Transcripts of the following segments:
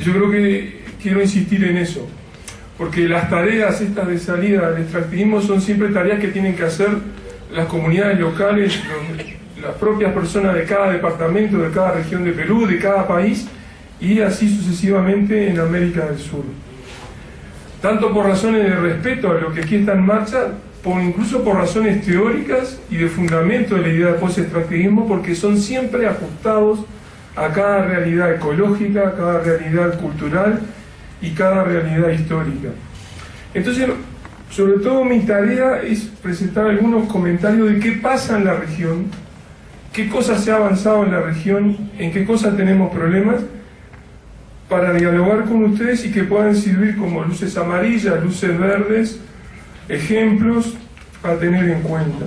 yo creo que quiero insistir en eso, porque las tareas estas de salida del extractivismo son siempre tareas que tienen que hacer las comunidades locales, las propias personas de cada departamento, de cada región de Perú, de cada país, y así sucesivamente en América del Sur. Tanto por razones de respeto a lo que aquí está en marcha, incluso por razones teóricas y de fundamento de la idea de post-extractivismo, porque son siempre ajustados a cada realidad ecológica, a cada realidad cultural y cada realidad histórica. Entonces, sobre todo mi tarea es presentar algunos comentarios de qué pasa en la región, qué cosas se ha avanzado en la región, en qué cosas tenemos problemas, para dialogar con ustedes y que puedan servir como luces amarillas, luces verdes, ejemplos a tener en cuenta.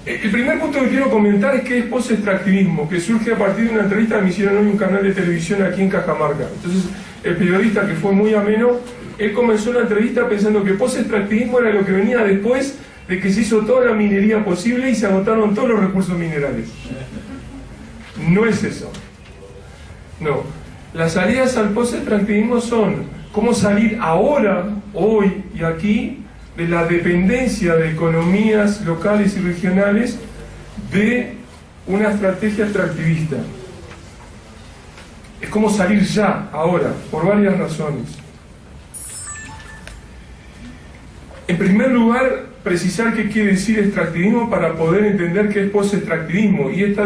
El primer punto que quiero comentar es que es post-extractivismo, que surge a partir de una entrevista que me hicieron hoy en un canal de televisión aquí en Cajamarca. Entonces, el periodista, que fue muy ameno, él comenzó la entrevista pensando que post-extractivismo era lo que venía después de que se hizo toda la minería posible y se agotaron todos los recursos minerales. No es eso. No. Las salidas al post-extractivismo son cómo salir ahora, hoy y aquí, de la dependencia de economías locales y regionales de una estrategia extractivista. Es como salir ya, ahora, por varias razones. En primer lugar, precisar qué quiere decir extractivismo para poder entender qué es post-extractivismo. Y esta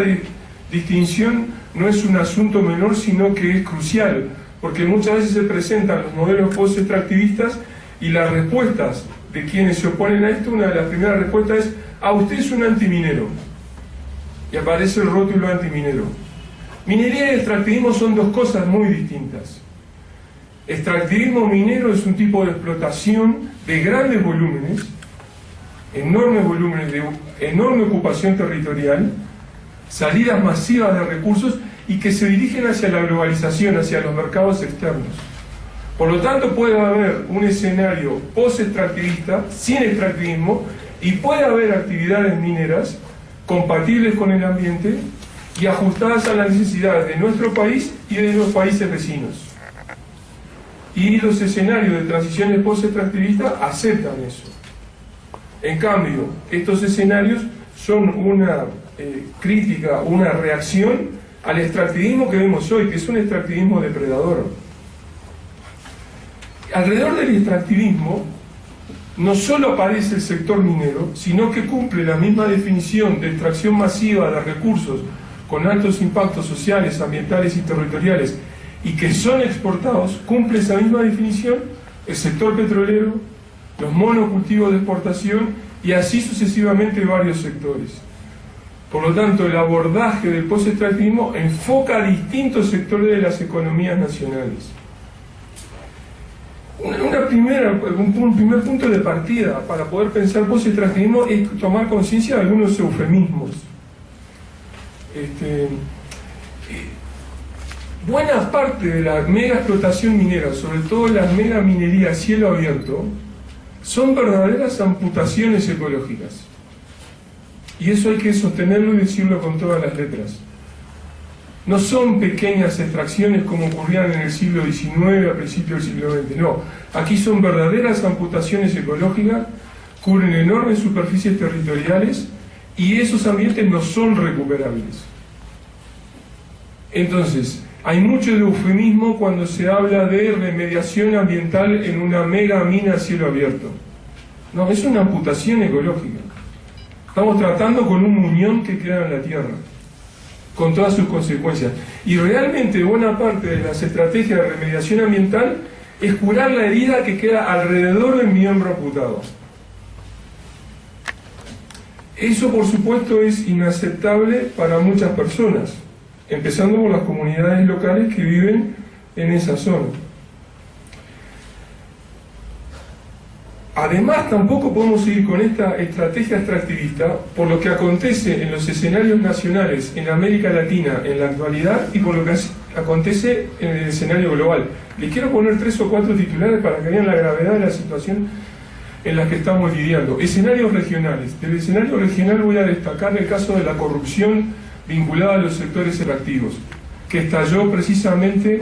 distinción no es un asunto menor, sino que es crucial, porque muchas veces se presentan los modelos post-extractivistas y las respuestas de quienes se oponen a esto, una de las primeras respuestas es: usted es un antiminero. Y aparece el rótulo antiminero. Minería y extractivismo son dos cosas muy distintas. Extractivismo minero es un tipo de explotación de grandes volúmenes, enormes volúmenes, de enorme ocupación territorial, salidas masivas de recursos y que se dirigen hacia la globalización, hacia los mercados externos. Por lo tanto, puede haber un escenario post-extractivista, sin extractivismo, y puede haber actividades mineras compatibles con el ambiente y ajustadas a las necesidades de nuestro país y de los países vecinos. Y los escenarios de transiciones post-extractivistas aceptan eso. En cambio, estos escenarios son una crítica, una reacción al extractivismo que vemos hoy, que es un extractivismo depredador. Alrededor del extractivismo no solo aparece el sector minero, sino que cumple la misma definición de extracción masiva de recursos con altos impactos sociales, ambientales y territoriales, y que son exportados, cumple esa misma definición el sector petrolero, los monocultivos de exportación y así sucesivamente varios sectores. Por lo tanto, el abordaje del post-extractivismo enfoca a distintos sectores de las economías nacionales. Un primer punto de partida para poder pensar post-extractivismo es tomar conciencia de algunos eufemismos. Buena parte de la mega explotación minera, sobre todo la mega minería a cielo abierto, son verdaderas amputaciones ecológicas. Y eso hay que sostenerlo y decirlo con todas las letras. No son pequeñas extracciones como ocurrían en el siglo XIX, a principios del siglo XX, no. Aquí son verdaderas amputaciones ecológicas, cubren enormes superficies territoriales y esos ambientes no son recuperables. Entonces, hay mucho de eufemismo cuando se habla de remediación ambiental en una mega mina a cielo abierto. No, es una amputación ecológica. Estamos tratando con un muñón que queda en la tierra, con todas sus consecuencias. Y realmente buena parte de las estrategias de remediación ambiental es curar la herida que queda alrededor del miembro amputado. Eso, por supuesto, es inaceptable para muchas personas, empezando por las comunidades locales que viven en esa zona. Además, tampoco podemos seguir con esta estrategia extractivista por lo que acontece en los escenarios nacionales en América Latina en la actualidad y por lo que acontece en el escenario global. Les quiero poner 3 o 4 titulares para que vean la gravedad de la situación en la que estamos lidiando. Escenarios regionales. Del escenario regional voy a destacar el caso de la corrupción vinculada a los sectores extractivos, que estalló precisamente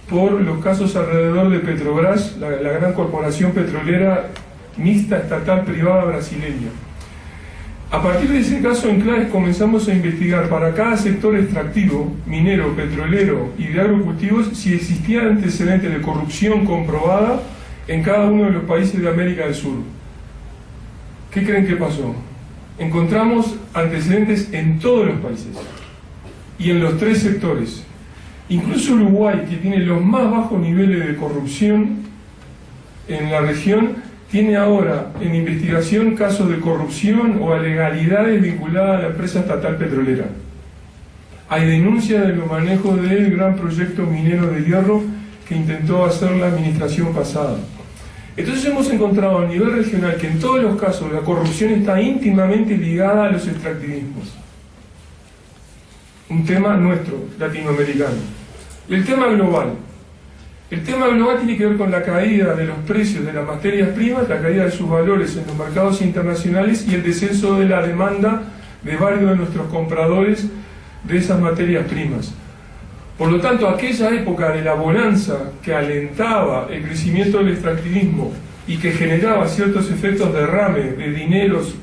por los casos alrededor de Petrobras, la gran corporación petrolera mixta estatal privada brasileña. A partir de ese caso en Claves comenzamos a investigar para cada sector extractivo, minero, petrolero y de agrocultivos, si existían antecedentes de corrupción comprobada en cada uno de los países de América del Sur. ¿Qué creen que pasó? Encontramos antecedentes en todos los países y en los tres sectores. Incluso Uruguay, que tiene los más bajos niveles de corrupción en la región, tiene ahora en investigación casos de corrupción o ilegalidades vinculadas a la empresa estatal petrolera. Hay denuncias de los manejos del gran proyecto minero de hierro que intentó hacer la administración pasada. Entonces hemos encontrado a nivel regional que en todos los casos la corrupción está íntimamente ligada a los extractivismos. Un tema nuestro, latinoamericano. Y el tema global. El tema global tiene que ver con la caída de los precios de las materias primas, la caída de sus valores en los mercados internacionales y el descenso de la demanda de varios de nuestros compradores de esas materias primas. Por lo tanto, aquella época de la bonanza que alentaba el crecimiento del extractivismo y que generaba ciertos efectos de derrame de dineros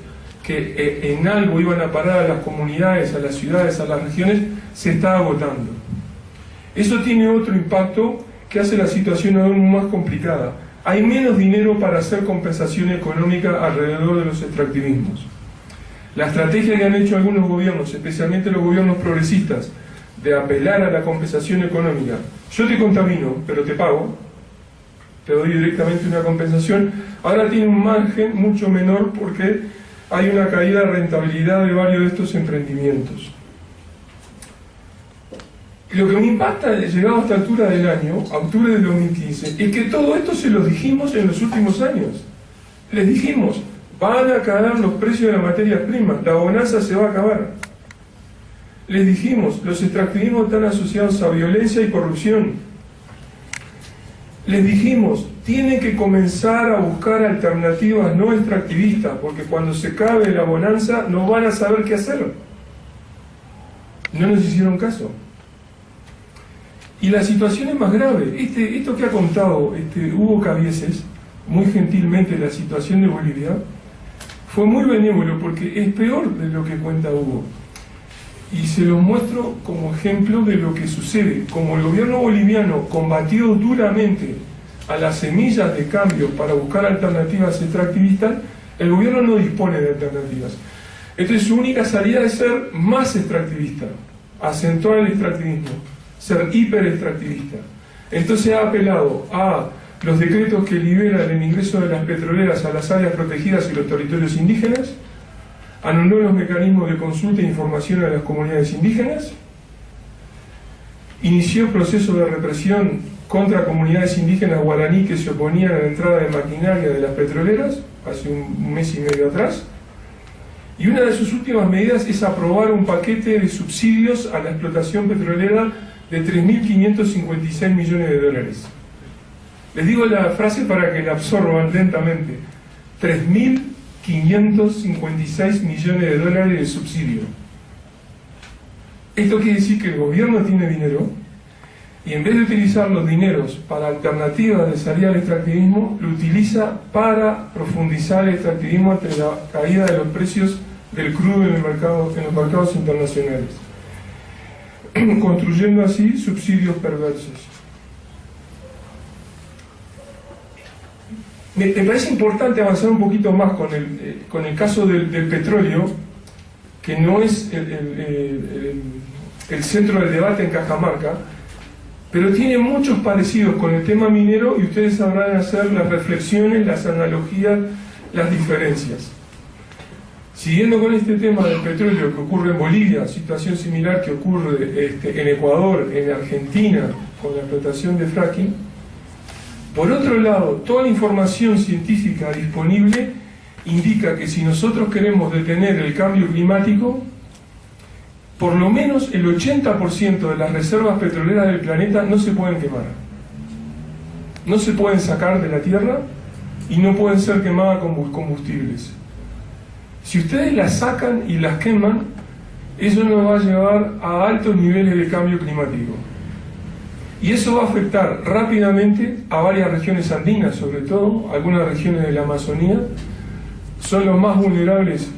que en algo iban a parar a las comunidades, a las ciudades, a las regiones, se está agotando. Eso tiene otro impacto que hace la situación aún más complicada. Hay menos dinero para hacer compensación económica alrededor de los extractivismos. La estrategia que han hecho algunos gobiernos, especialmente los gobiernos progresistas, de apelar a la compensación económica, yo te contamino, pero te pago, te doy directamente una compensación, ahora tiene un margen mucho menor porque hay una caída de rentabilidad de varios de estos emprendimientos. Lo que me impacta, llegado a esta altura del año, a octubre del 2015, es que todo esto se lo dijimos en los últimos años. Les dijimos, van a caer los precios de las materias primas, la bonanza se va a acabar. Les dijimos, los extractivismos están asociados a violencia y corrupción. Les dijimos, tienen que comenzar a buscar alternativas no extractivistas, porque cuando se acabe la bonanza no van a saber qué hacer. No nos hicieron caso. Y la situación es más grave. Esto que ha contado Hugo Cabieses, muy gentilmente, la situación de Bolivia, fue muy benévolo porque es peor de lo que cuenta Hugo. Y se los muestro como ejemplo de lo que sucede. Como el gobierno boliviano combatió duramente a las semillas de cambio para buscar alternativas extractivistas, el gobierno no dispone de alternativas. Entonces su única salida es ser más extractivista, acentuar el extractivismo, ser hiperextractivista. Entonces ha apelado a los decretos que liberan el ingreso de las petroleras a las áreas protegidas y los territorios indígenas, anuló los mecanismos de consulta e información a las comunidades indígenas, inició procesos de represión contra comunidades indígenas guaraní que se oponían a la entrada de maquinaria de las petroleras, hace un mes y medio atrás, y una de sus últimas medidas es aprobar un paquete de subsidios a la explotación petrolera de 3.556 millones de dólares. Les digo la frase para que la absorban lentamente. 3.556 millones de dólares de subsidio. Esto quiere decir que el gobierno tiene dinero y en vez de utilizar los dineros para alternativas de salida al extractivismo, lo utiliza para profundizar el extractivismo ante la caída de los precios del crudo en los mercados internacionales, construyendo así subsidios perversos. Me parece importante avanzar un poquito más con el caso del petróleo, que no es el centro del debate en Cajamarca, pero tiene muchos parecidos con el tema minero y ustedes sabrán hacer las reflexiones, las analogías, las diferencias. Siguiendo con este tema del petróleo que ocurre en Bolivia, situación similar que ocurre en Ecuador, en Argentina, con la explotación de fracking. Por otro lado, toda la información científica disponible indica que si nosotros queremos detener el cambio climático, por lo menos el 80% de las reservas petroleras del planeta no se pueden quemar. No se pueden sacar de la tierra y no pueden ser quemadas con combustibles. Si ustedes las sacan y las queman, eso nos va a llevar a altos niveles de cambio climático. Y eso va a afectar rápidamente a varias regiones andinas, sobre todo, algunas regiones de la Amazonía. Son los más vulnerables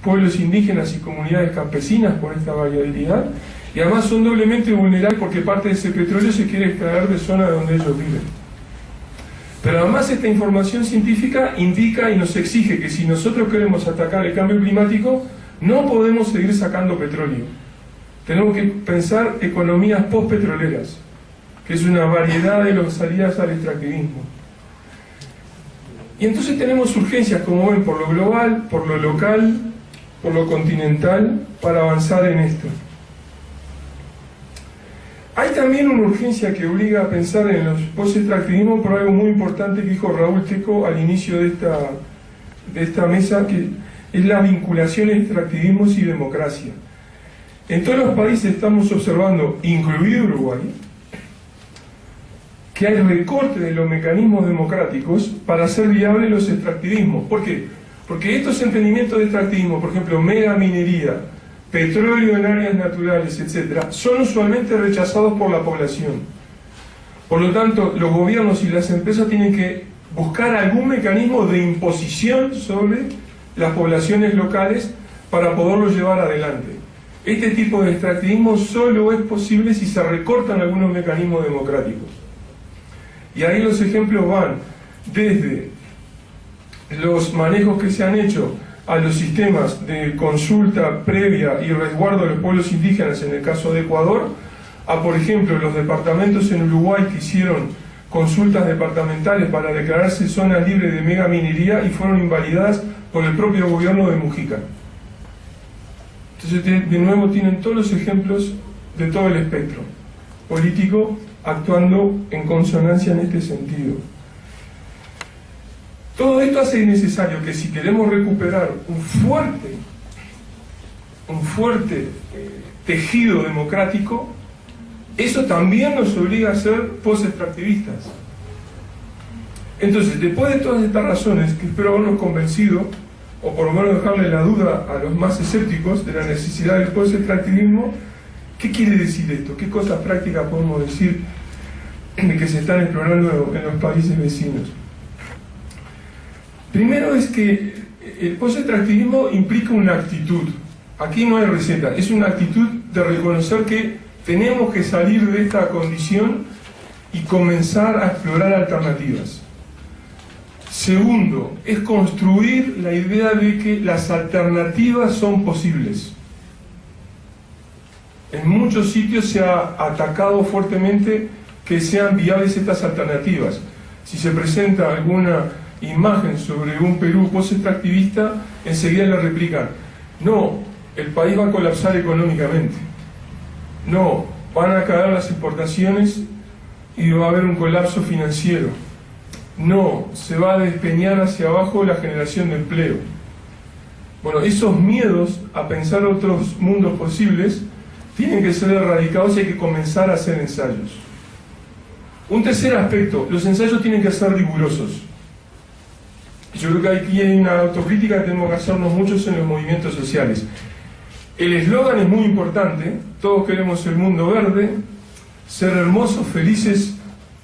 pueblos indígenas y comunidades campesinas por esta variabilidad, y además son doblemente vulnerables porque parte de ese petróleo se quiere extraer de zonas donde ellos viven. Pero además esta información científica indica y nos exige que si nosotros queremos atacar el cambio climático, no podemos seguir sacando petróleo. Tenemos que pensar economías postpetroleras, que es una variedad de las salidas al extractivismo. Y entonces tenemos urgencias, como ven, por lo global, por lo local, por lo continental, para avanzar en esto. Hay también una urgencia que obliga a pensar en los post-extractivismo por algo muy importante que dijo Raúl Teco al inicio de esta mesa, que es la vinculación entre extractivismos y democracia. En todos los países estamos observando, incluido Uruguay, que hay recorte de los mecanismos democráticos para hacer viables los extractivismos. ¿Por qué? Porque estos entendimientos de extractivismo, por ejemplo, megaminería, petróleo en áreas naturales, etc., son usualmente rechazados por la población. Por lo tanto, los gobiernos y las empresas tienen que buscar algún mecanismo de imposición sobre las poblaciones locales para poderlo llevar adelante. Este tipo de extractivismo solo es posible si se recortan algunos mecanismos democráticos. Y ahí los ejemplos van desde los manejos que se han hecho a los sistemas de consulta previa y resguardo de los pueblos indígenas en el caso de Ecuador, a por ejemplo los departamentos en Uruguay que hicieron consultas departamentales para declararse zonas libres de megaminería y fueron invalidadas por el propio gobierno de Mujica. Entonces de nuevo tienen todos los ejemplos de todo el espectro político actuando en consonancia en este sentido. Todo esto hace necesario que si queremos recuperar un fuerte tejido democrático, eso también nos obliga a ser post-extractivistas. Entonces, después de todas estas razones, que espero habernos convencido, o por lo menos dejarle la duda a los más escépticos de la necesidad del post-extractivismo, ¿qué quiere decir esto? ¿Qué cosas prácticas podemos decir de que se están explorando en los países vecinos? Primero es que el post-extractivismo implica una actitud. Aquí no hay receta, es una actitud de reconocer que tenemos que salir de esta condición y comenzar a explorar alternativas. Segundo, es construir la idea de que las alternativas son posibles. En muchos sitios se ha atacado fuertemente que sean viables estas alternativas. Si se presenta alguna imagen sobre un Perú post-extractivista, enseguida le replican: no, el país va a colapsar económicamente, no, van a caer las exportaciones y va a haber un colapso financiero, no, se va a despeñar hacia abajo la generación de empleo. Bueno, esos miedos a pensar otros mundos posibles tienen que ser erradicados y hay que comenzar a hacer ensayos. Un tercer aspecto, los ensayos tienen que ser rigurosos. Yo creo que aquí hay una autocrítica que tenemos que hacernos muchos en los movimientos sociales. El eslogan es muy importante, todos queremos el mundo verde, ser hermosos, felices,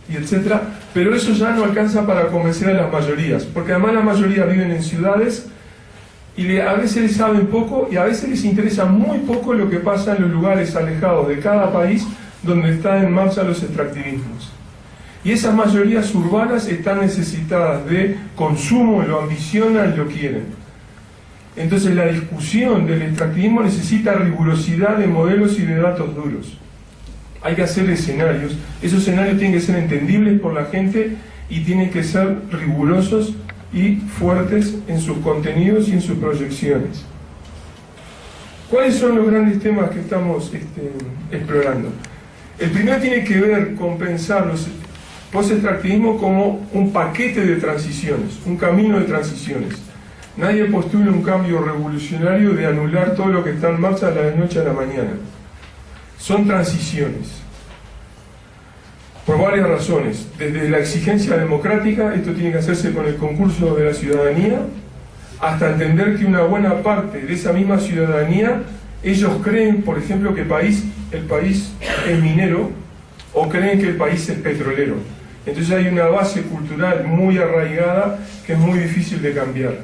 y etcétera, pero eso ya no alcanza para convencer a las mayorías, porque además las mayorías viven en ciudades y a veces les saben poco y a veces les interesa muy poco lo que pasa en los lugares alejados de cada país donde están en marcha los extractivismos. Y esas mayorías urbanas están necesitadas de consumo, lo ambicionan, lo quieren. Entonces la discusión del extractivismo necesita rigurosidad de modelos y de datos duros. Hay que hacer escenarios. Esos escenarios tienen que ser entendibles por la gente y tienen que ser rigurosos y fuertes en sus contenidos y en sus proyecciones. ¿Cuáles son los grandes temas que estamos explorando? El primero tiene que ver con pensar los post-extractivismo como un paquete de transiciones, un camino de transiciones. Nadie postula un cambio revolucionario de anular todo lo que está en marcha de la noche a la mañana. Son transiciones. Por varias razones. Desde la exigencia democrática, esto tiene que hacerse con el concurso de la ciudadanía, hasta entender que una buena parte de esa misma ciudadanía, ellos creen, por ejemplo, que el país es minero, o creen que el país es petrolero. Entonces hay una base cultural muy arraigada que es muy difícil de cambiar.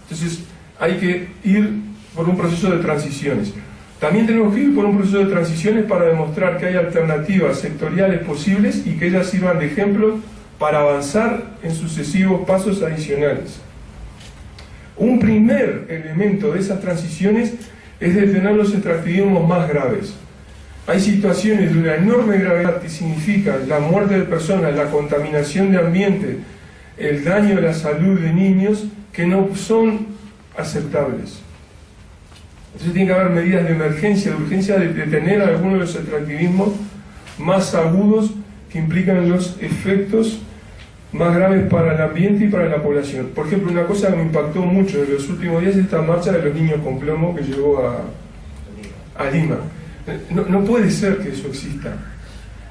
Entonces hay que ir por un proceso de transiciones. También tenemos que ir por un proceso de transiciones para demostrar que hay alternativas sectoriales posibles y que ellas sirvan de ejemplo para avanzar en sucesivos pasos adicionales. Un primer elemento de esas transiciones es detener los extractivismos más graves. Hay situaciones de una enorme gravedad que significan la muerte de personas, la contaminación de ambiente, el daño a la salud de niños, que no son aceptables. Entonces tiene que haber medidas de emergencia, de urgencia, de detener algunos de los extractivismos más agudos que implican los efectos más graves para el ambiente y para la población. Por ejemplo, una cosa que me impactó mucho en los últimos días es esta marcha de los niños con plomo que llegó a Lima. No puede ser que eso exista.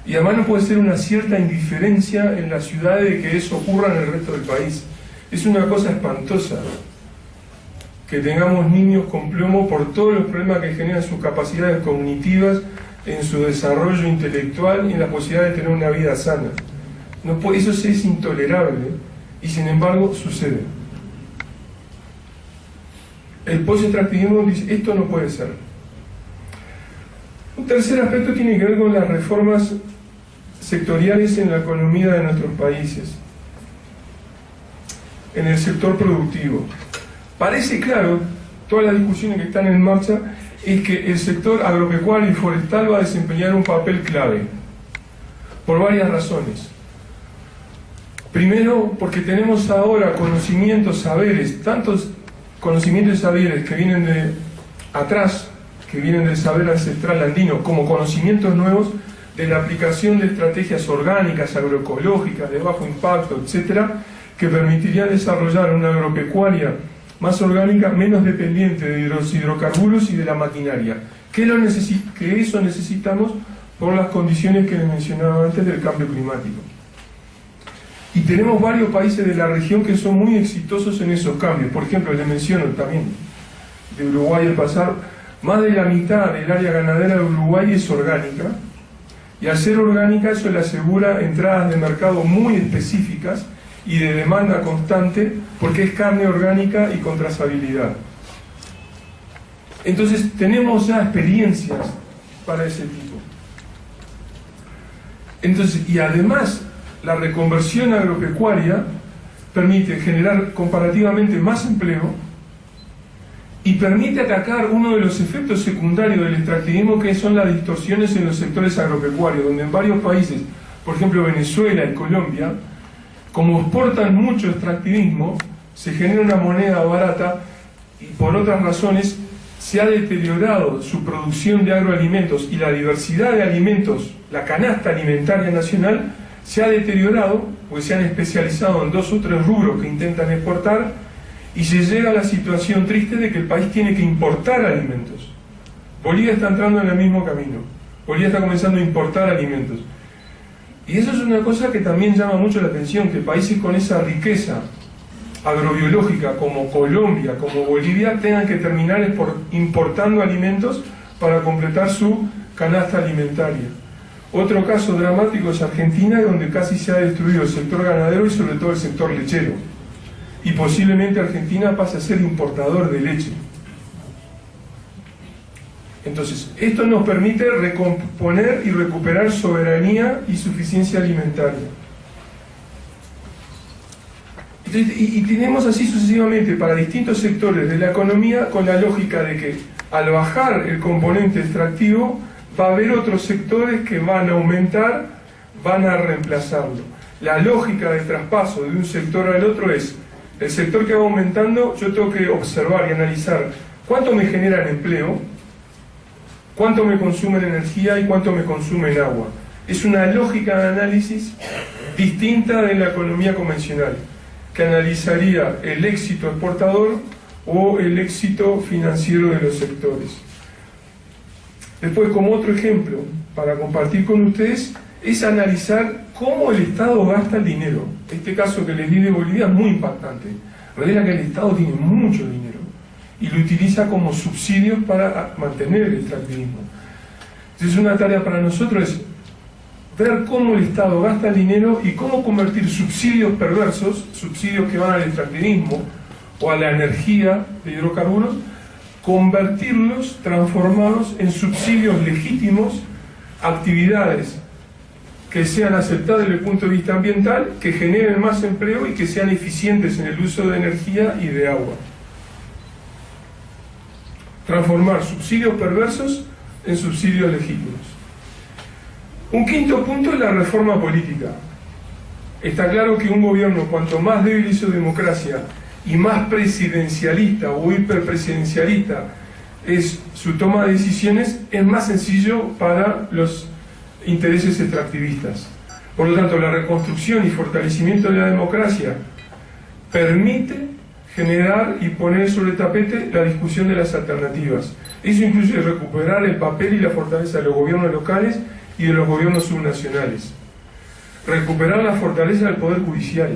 Y además no puede ser una cierta indiferencia en la ciudad de que eso ocurra en el resto del país. Es una cosa espantosa que tengamos niños con plomo por todos los problemas que generan sus capacidades cognitivas, en su desarrollo intelectual y en la posibilidad de tener una vida sana. Eso es intolerable y sin embargo sucede. El post-extractivismo dice, esto no puede ser. Un tercer aspecto tiene que ver con las reformas sectoriales en la economía de nuestros países, en el sector productivo. Parece claro, todas las discusiones que están en marcha, es que el sector agropecuario y forestal va a desempeñar un papel clave, por varias razones. Primero, porque tenemos ahora conocimientos, saberes, tantos conocimientos y saberes que vienen de atrás, que vienen del saber ancestral andino, como conocimientos nuevos de la aplicación de estrategias orgánicas, agroecológicas, de bajo impacto, etcétera, que permitirían desarrollar una agropecuaria más orgánica, menos dependiente de los hidrocarburos y de la maquinaria, que eso necesitamos por las condiciones que les mencionaba antes del cambio climático. Y tenemos varios países de la región que son muy exitosos en esos cambios. Por ejemplo, les menciono también de Uruguay al pasar, más de la mitad del área ganadera de Uruguay es orgánica, y al ser orgánica eso le asegura entradas de mercado muy específicas y de demanda constante, porque es carne orgánica y con trazabilidad. Entonces tenemos ya experiencias para ese tipo. Entonces, y además la reconversión agropecuaria permite generar comparativamente más empleo y permite atacar uno de los efectos secundarios del extractivismo, que son las distorsiones en los sectores agropecuarios, donde en varios países, por ejemplo Venezuela y Colombia, como exportan mucho extractivismo, se genera una moneda barata y por otras razones se ha deteriorado su producción de agroalimentos y la diversidad de alimentos, la canasta alimentaria nacional, se ha deteriorado, porque se han especializado en 2 o 3 rubros que intentan exportar, y se llega a la situación triste de que el país tiene que importar alimentos. Bolivia está entrando en el mismo camino. Bolivia está comenzando a importar alimentos. Y eso es una cosa que también llama mucho la atención, que países con esa riqueza agrobiológica como Colombia, como Bolivia, tengan que terminar importando alimentos para completar su canasta alimentaria. Otro caso dramático es Argentina, donde casi se ha destruido el sector ganadero y sobre todo el sector lechero. Y posiblemente Argentina pase a ser importador de leche. Entonces, esto nos permite recomponer y recuperar soberanía y suficiencia alimentaria. Y tenemos así sucesivamente para distintos sectores de la economía, con la lógica de que al bajar el componente extractivo va a haber otros sectores que van a aumentar, van a reemplazarlo. La lógica de traspaso de un sector al otro es, el sector que va aumentando, yo tengo que observar y analizar cuánto me genera en empleo, cuánto me consume en energía y cuánto me consume en agua. Es una lógica de análisis distinta de la economía convencional, que analizaría el éxito exportador o el éxito financiero de los sectores. Después, como otro ejemplo, para compartir con ustedes, es analizar cómo el Estado gasta el dinero. Este caso que les di de Bolivia es muy impactante. Revela que el Estado tiene mucho dinero y lo utiliza como subsidios para mantener el extractivismo. Entonces una tarea para nosotros es ver cómo el Estado gasta el dinero y cómo convertir subsidios perversos, subsidios que van al extractivismo o a la energía de hidrocarburos, convertirlos, transformarlos en subsidios legítimos, actividades que sean aceptables desde el punto de vista ambiental, que generen más empleo y que sean eficientes en el uso de energía y de agua. Transformar subsidios perversos en subsidios legítimos. Un quinto punto es la reforma política. Está claro que un gobierno, cuanto más débil es su democracia y más presidencialista o hiperpresidencialista es su toma de decisiones, es más sencillo para los intereses extractivistas. Por lo tanto, la reconstrucción y fortalecimiento de la democracia permite generar y poner sobre el tapete la discusión de las alternativas. Eso incluye recuperar el papel y la fortaleza de los gobiernos locales y de los gobiernos subnacionales. Recuperar la fortaleza del Poder Judicial.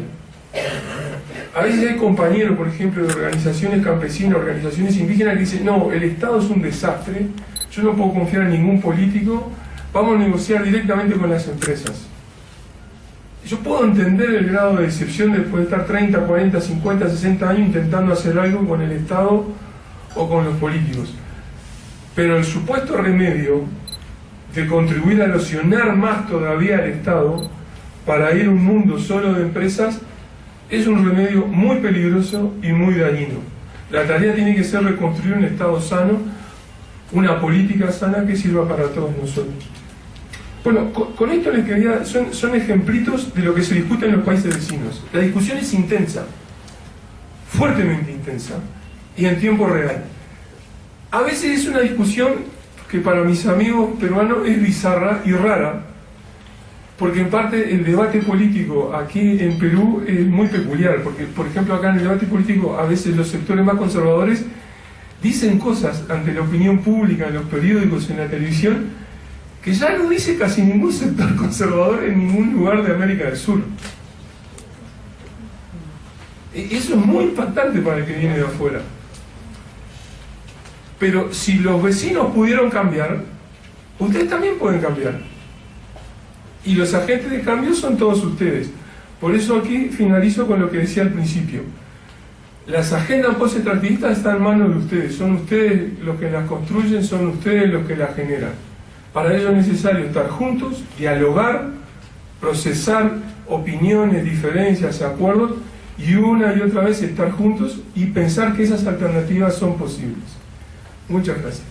A veces hay compañeros, por ejemplo, de organizaciones campesinas, organizaciones indígenas, que dicen: no, el Estado es un desastre, yo no puedo confiar en ningún político, vamos a negociar directamente con las empresas. Yo puedo entender el grado de decepción después de estar 30, 40, 50, 60 años intentando hacer algo con el Estado o con los políticos. Pero el supuesto remedio de contribuir a erosionar más todavía al Estado para ir a un mundo solo de empresas es un remedio muy peligroso y muy dañino. La tarea tiene que ser reconstruir un Estado sano, una política sana que sirva para todos nosotros. Bueno, con esto les quería, son ejemplitos de lo que se discute en los países vecinos. La discusión es intensa, fuertemente intensa, y en tiempo real. A veces es una discusión que para mis amigos peruanos es bizarra y rara, porque en parte el debate político aquí en Perú es muy peculiar, porque por ejemplo acá en el debate político a veces los sectores más conservadores dicen cosas ante la opinión pública, en los periódicos, en la televisión, que ya no dice casi ningún sector conservador en ningún lugar de América del Sur. Eso es muy impactante para el que viene de afuera. Pero si los vecinos pudieron cambiar, ustedes también pueden cambiar. Y los agentes de cambio son todos ustedes. Por eso aquí finalizo con lo que decía al principio. Las agendas post-extractivistas están en manos de ustedes. Son ustedes los que las construyen, son ustedes los que las generan. Para ello es necesario estar juntos, dialogar, procesar opiniones, diferencias, acuerdos, y una y otra vez estar juntos y pensar que esas alternativas son posibles. Muchas gracias.